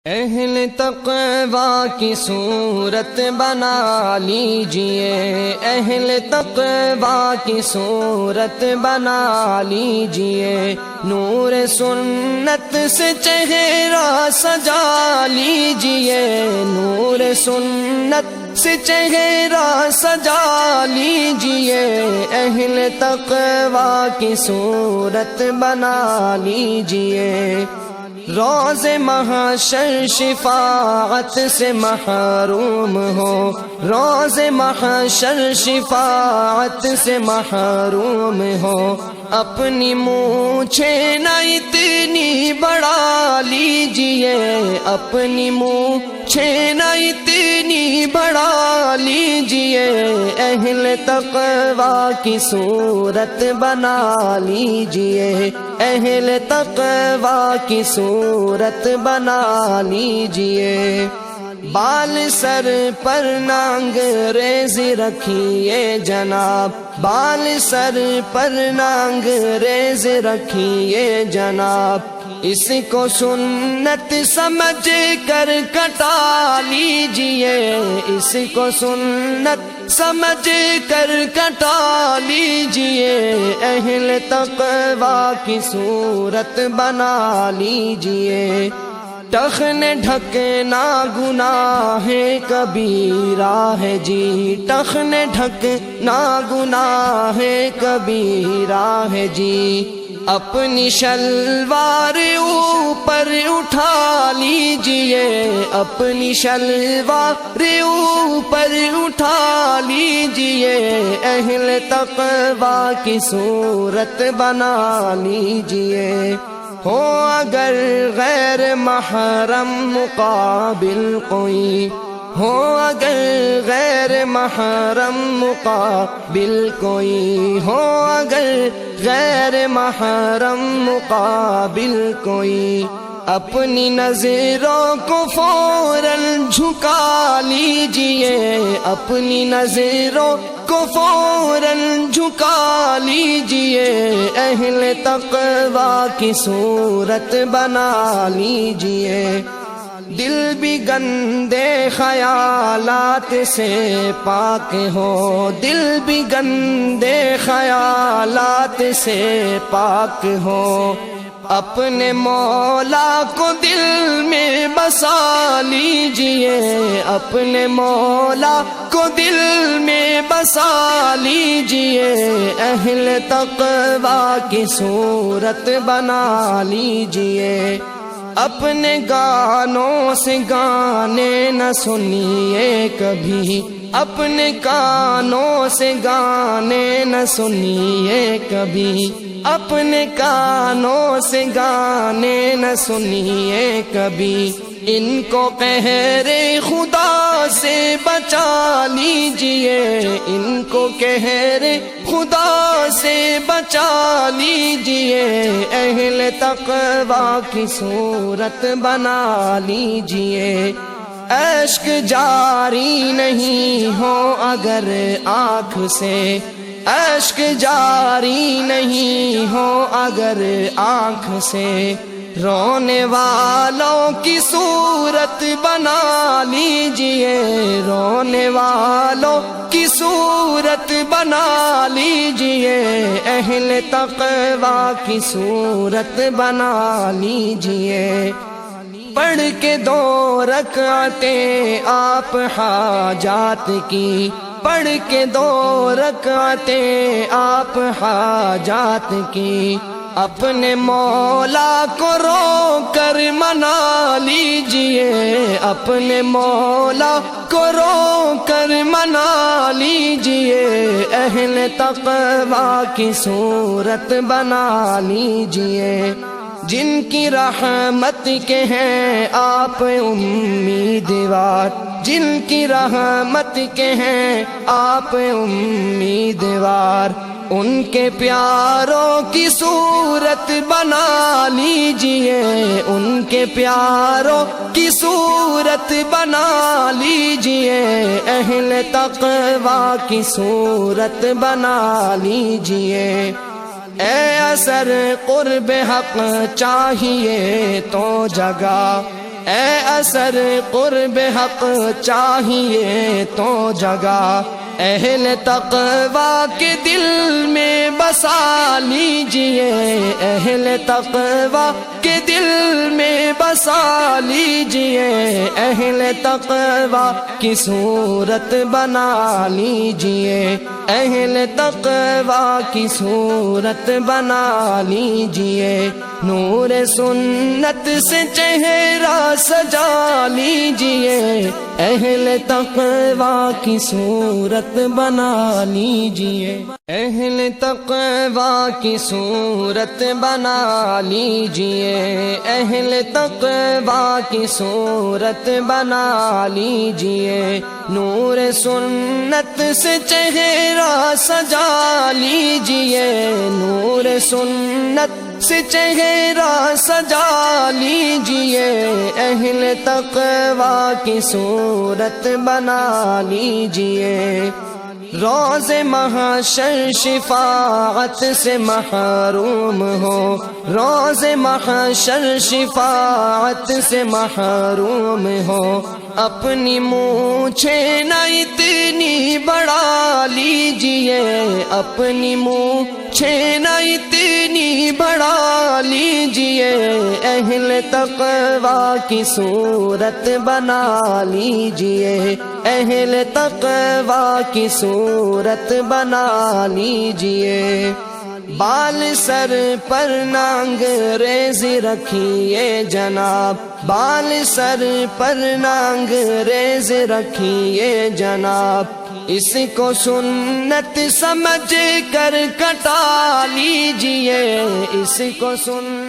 اہل تقوی کی صورت بنا لیجئے، اہل تقوی کی صورت بنا لیجئے، نور سنت سے چہرہ سجا لیجئے، نور سنت سے چہرہ سجا لیجئے، اہل تقوی کی صورت بنا لیجئے، روز محشر شفاعت سے محروم ہو، روز محشر شفاعت سے محروم ہو، اپنی مونچھیں نہ اتنی بڑھا لیجئے، اپنی مونچھیں نہ اتنی بڑھا لیجئے، اہل تقوی کی صورت بنا لیجئے، اہل تقوی کی صورت بنا لیجئے، بال سر پر نانگریزی رکھیے جناب، بال سر پر نانگریزی رکھیے جناب، اس کو سنت سمجھ کر کٹا لیجئے، اس کو سنت سمجھ کر کٹا لیجئے، اہل تقوی کی صورت بنا لیجئے، ٹخن ڈھکنا گناہ کبیرہ ہے جی، ٹخن ڈھکنا گناہ کبیرہ ہے جی، اپنی شلوار اوپر اٹھا لیجئے، اپنی شلوار اوپر اٹھا لیجئے، اہل تقوی کی صورت بنا لیجئے، ہو اگر غیر محرم مقابل کوئی، ہو اگر غیر محرم مقابل کوئی، ہو اگر غیر محرم مقابل کوئی، اپنی نظروں کو فوراً جھکا لیجئے، اپنی نظروں کو فوراً جھکا لیجئے، اہل تقوی کی صورت بنا لیجئے، دل بھی گندے خیالات سے پاک ہو، دل بھی گندے خیالات سے پاک ہو، اپنے مولا کو دل میں بسا لیجئے، اپنے مولا کو دل میں بسا لیجئے، اہل تقوی کی صورت بنا لیجئے، اپنے گانوں سے گانے نہ سنیے کبھی، اپنے کانوں سے گانے نہ سنیے کبھی، اپنے کانوں سے گانے نہ سنیے کبھی، ان کو قہر خدا سے بچا لیجئے، ان کو قہر خدا سے بچا لیجئے، اہل تقوی کی صورت بنا لیجئے، اشک جاری نہیں ہو اگر آنکھ سے، اشک جاری نہیں ہو اگر آنکھ سے، رونے والوں کی صورت بنا لیجئے، رونے والوں کی صورت بنا لیجئے، اہل تقوی کی صورت بنا لیجئے، پڑھ کے 2 رکعتیں آپ حاجات کی، پڑھ کے 2 رکعتیں آپ حاجات کی، اپنے مولا کو رو کر منا لیجئے، اپنے مولا کو رو کر منا لیجئے، اہل تقوی کی صورت بنا لیجئے، جن کی رحمت کے ہیں آپ امیدوار، جن کی رحمت کے ہیں آپ امیدوار، ان کے پیاروں کی صورت بنا لیجئے، ان کے پیاروں کی صورت بنا لیجئے، اہل تقوی کی صورت بنا لیجئے، اے اثر قرب حق چاہیے تو جگہ، اے اثر قرب حق چاہیے تو جگہ اہل تقویٰ کے دل میں بسا لیجئے، اہل تقویٰ کے دل میں بسا لیجئے، اہل تقویٰ کی صورت بنا لیجئے، اہل تقویٰ کی صورت بنا لیجئے، نور سنت سے چہرہ سجا لیجئے، اہل تقویٰ کی صورت بنا لیجئے، اہل تقویٰ کی صورت بنا لیجئے، اہل تقویٰ کی صورت بنا لیجئے، نور سنت سے چہرہ سجا لیجئے، نور سنت سے چہرہ سجا لیجئے، اہل تقویٰ کی صورت بنا لیجئے، روز محشر شفاعت سے محروم ہو، روز محشر شفاعت سے محروم ہو، اپنی مونچھیں نہ اتنی بڑھا لیجئے، اپنی مونچھیں نہ اتنی بڑھا لیجئے، اہل تقویٰ کی صورت بنا لیجئے، اہل تقویٰ کی صورت بنا لیجئے، بال سر پر نانگریزی رکھیے جناب، بال سر پر نانگریز رکھیے جناب، اس کو سنت سمجھ کر کٹا لیجئے، اس کو سنت